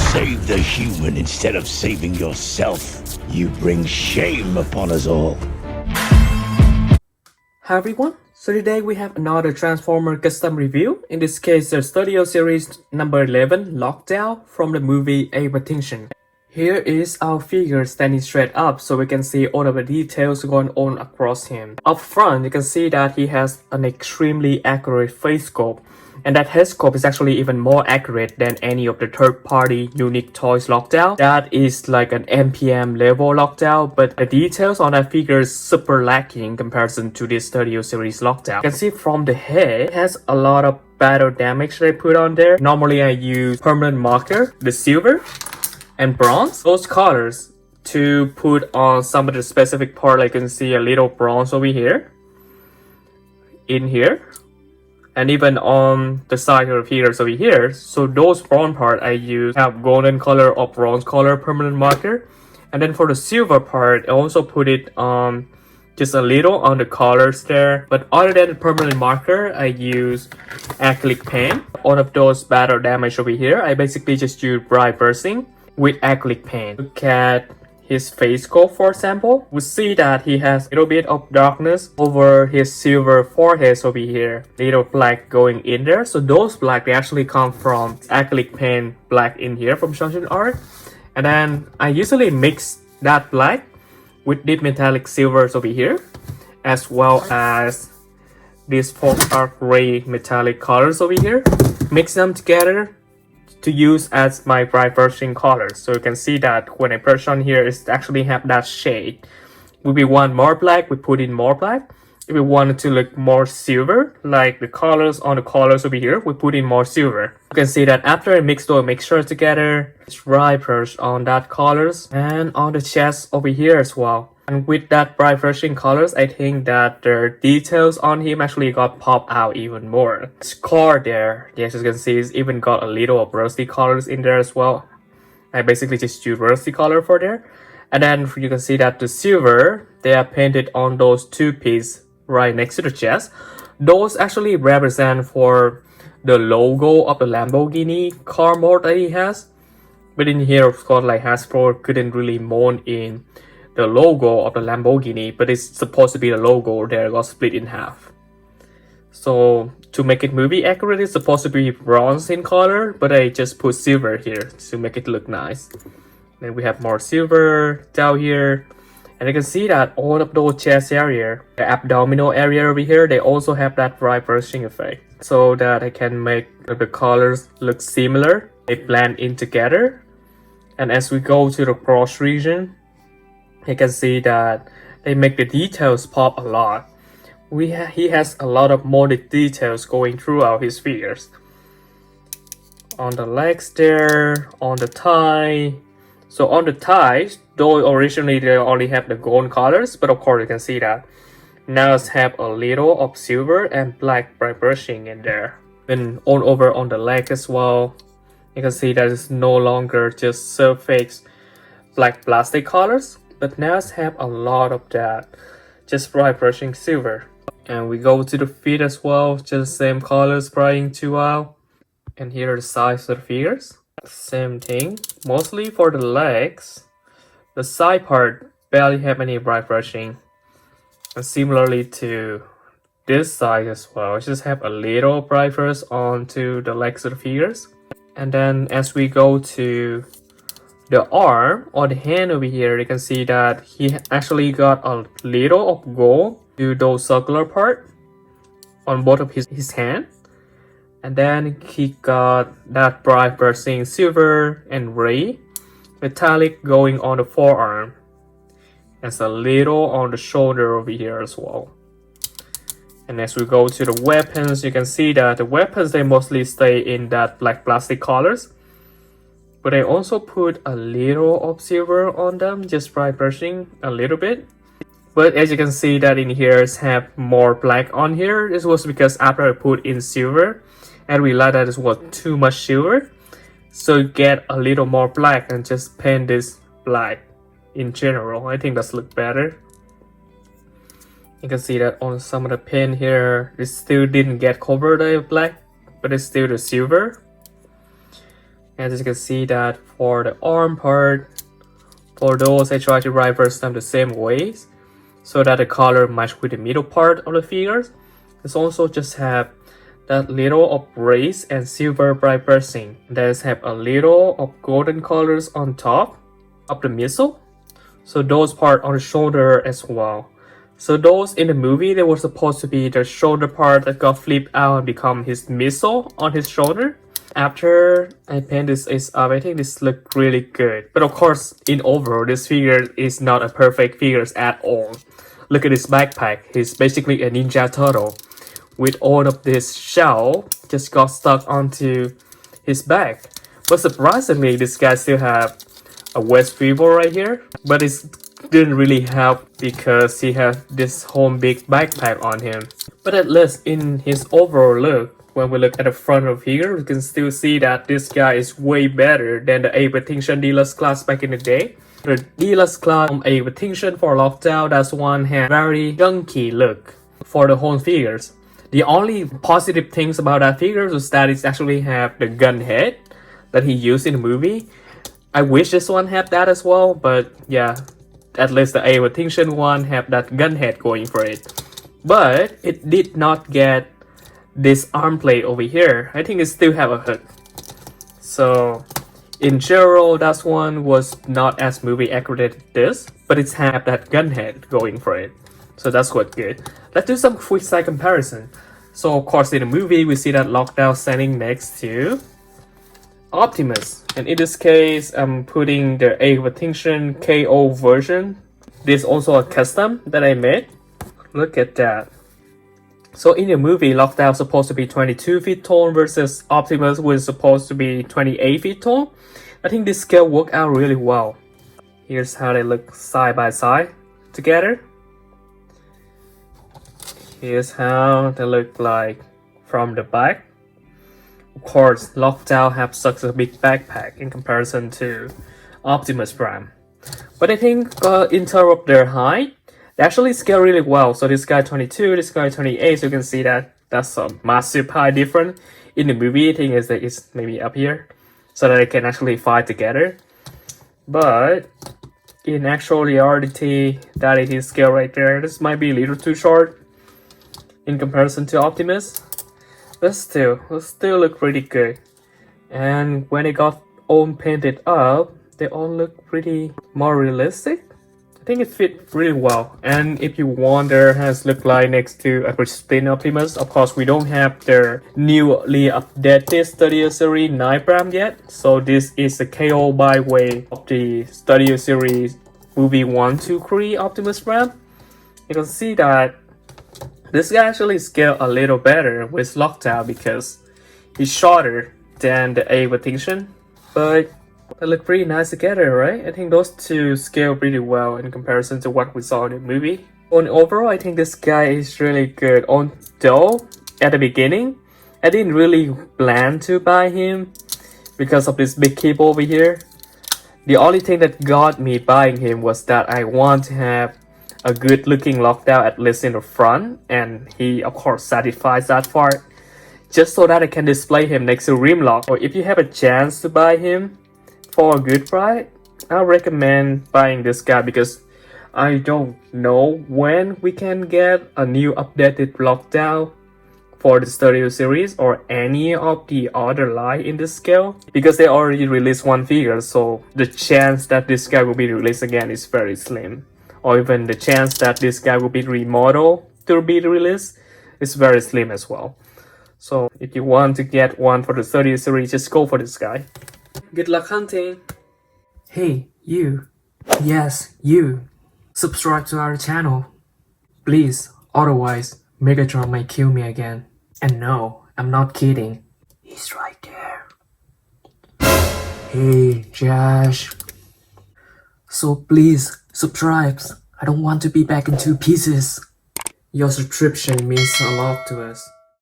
save the human instead of saving yourself. You bring shame upon us all. Hi everyone, so today we have another Transformer custom review. In this case, the Studio Series number 11 Lockdown from the movie Extinction. Here is our figure standing straight up so we can see all of the details going on across him. Up front, you can see that he has an extremely accurate face sculpt. And that head sculpt is actually even more accurate than any of the third-party unique toys lockdown. That is like an MPM level lockdown, but the details on that figure is super lacking in comparison to this Studio Series lockdown. You can see from the head, it has a lot of battle damage that I put on there. Normally I use permanent marker, the silver and bronze, those colors to put on some of the specific part. I can see a little bronze over here, in here, and even on the side of figures over here. So those bronze part I use have golden color or bronze color permanent marker. And then for the silver part, I also put it just a little on the colors there. But other than the permanent marker, I use acrylic paint. All of those battle damage over here, I basically just use bright bursting with acrylic paint. Look at his face sculpt, for example. We see that he has a little bit of darkness over his silver forehead over here. Little black going in there. So those black, they actually come from acrylic paint black in here from Junction Art. And then I usually mix that black with deep metallic silvers over here, as well as these dark gray metallic colors over here. Mix them together to use as my bright brushing colors. So you can see that when I brush on here, it actually have that shade. If we want more black, we put in more black. If we want it to look more silver, like the colors on the colors over here, we put in more silver. You can see that after I mix those mixtures together, it's bright brush on that colors and on the chest over here as well. And with that bright brushing colors, I think that the details on him actually got popped out even more. Scar there, yes, as you can see, it's even got a little of rusty colors in there as well. I basically just use rusty color for there. And then you can see that the silver, they are painted on those two pieces right next to the chest. Those actually represent for the logo of the Lamborghini car mold that he has. But in here, of course, like Hasbro couldn't really mold in the logo of the Lamborghini, but it's supposed to be the logo there got split in half. So to make it movie accurate, it's supposed to be bronze in color, but I just put silver here to make it look nice. Then we have more silver down here, and you can see that all of those chest area, the abdominal area over here, they also have that bright brushing effect, so that I can make the colors look similar. They blend in together, and as we go to the cross region, you can see that they make the details pop a lot. He has a lot of molded details going throughout his figures. On the legs there, on the thigh. So on the thighs, though originally they only have the gold colors, but of course you can see that now it's have a little of silver and black bright brushing in there. Then all over on the leg as well, you can see that it's no longer just surface black plastic colors, but now it's have a lot of that just bright brushing silver. And we go to the feet as well, just same colors spraying throughout. And here are the sides of the figures, same thing. Mostly for the legs, the side part barely have any bright brushing, and similarly to this side as well, it just have a little bright brush onto the legs of the figures. And then as we go to the arm or the hand over here, you can see that he actually got a little of gold to those circular part on both of his hand. And then he got that bright bursting silver and gray metallic going on the forearm. There's a little on the shoulder over here as well. And as we go to the weapons, you can see that the weapons, they mostly stay in that black plastic colors. But I also put a little of silver on them, just bright brushing a little bit. But as you can see that in here, it's have more black on here. This was because after I put in silver, I realized that it was too much silver. So get a little more black and just paint this black in general. I think that's look better. You can see that on some of the paint here, it still didn't get covered by black, but it's still the silver. And as you can see that for the arm part, for those I try to reverse them the same ways so that the color match with the middle part of the figures. It's also just have that little of brace and silver bright bursting. There's have a little of golden colors on top of the missile. So those part on the shoulder as well. So those in the movie, they were supposed to be the shoulder part that got flipped out and become his missile on his shoulder. After I paint this up, I think this look really good. But of course, in overall, this figure is not a perfect figure at all. Look at his backpack. He's basically a Ninja Turtle with all of this shell just got stuck onto his back. But surprisingly, this guy still have a waist swivel right here. But it didn't really help because he had this whole big backpack on him. But at least in his overall look, when we look at the front of the figure, we can still see that this guy is way better than the Extinction Deluxe class back in the day. The Deluxe class from Extinction for Lockdown, that's one had very junky look for the whole figures. The only positive things about that figure is that it actually have the gun head that he used in the movie. I wish this one had that as well, but yeah, at least the Extinction one have that gun head going for it. But it did not get this arm plate over here. I think it still have a hook. So in general, that one was not as movie accurate as this, but it's have that gun head going for it. So that's quite good. Let's do some quick side comparison. So of course in the movie, we see that Lockdown standing next to Optimus. And in this case, I'm putting the Extinction KO version. This is also a custom that I made. Look at that. So in the movie, Lockdown is supposed to be 22 feet tall versus Optimus was supposed to be 28 feet tall. I think this scale worked out really well. Here's how they look side by side together. Here's how they look like from the back. Of course, Lockdown have such a big backpack in comparison to Optimus Prime. But I think in terms of their height, they actually scale really well. So this guy 22, this guy 28, so you can see that that's a massive height difference. In the movie, I think it's maybe up here, so that they can actually fight together. But in actual reality, that is his scale right there. This might be a little too short in comparison to Optimus. But still, it still look pretty good. And when it got all painted up, they all look pretty more realistic. I think it fit really well. And if you wonder how it look like next to a pristine Optimus, of course we don't have their newly updated Studio Series 9 Prime yet. So this is the KO by way of the Studio Series movie 1, 2, 3 Optimus Prime. You can see that this guy actually scaled a little better with Lockdown because he's shorter than the Extinction. But they look pretty nice together, right? I think those two scale pretty well in comparison to what we saw in the movie. On overall, I think this guy is really good. Although, at the beginning, I didn't really plan to buy him because of this big cape over here. The only thing that got me buying him was that I want to have a good looking Lockdown at least in the front, and he of course satisfies that part. Just so that I can display him next to Rimlock. Or if you have a chance to buy him for a good price, I recommend buying this guy because I don't know when we can get a new updated Lockdown for the Studio Series or any of the other line in this scale, because they already released one figure, so the chance that this guy will be released again is very slim. Or even the chance that this guy will be remodeled to be released is very slim as well. So if you want to get one for the 30th series, just go for this guy. Good luck hunting! Hey, you. Yes, you. Subscribe to our channel. Please, otherwise, Megatron might kill me again. And no, I'm not kidding. He's right there. Hey, Josh. So please, subscribe. I don't want to be back in 2 pieces. Your subscription means a lot to us.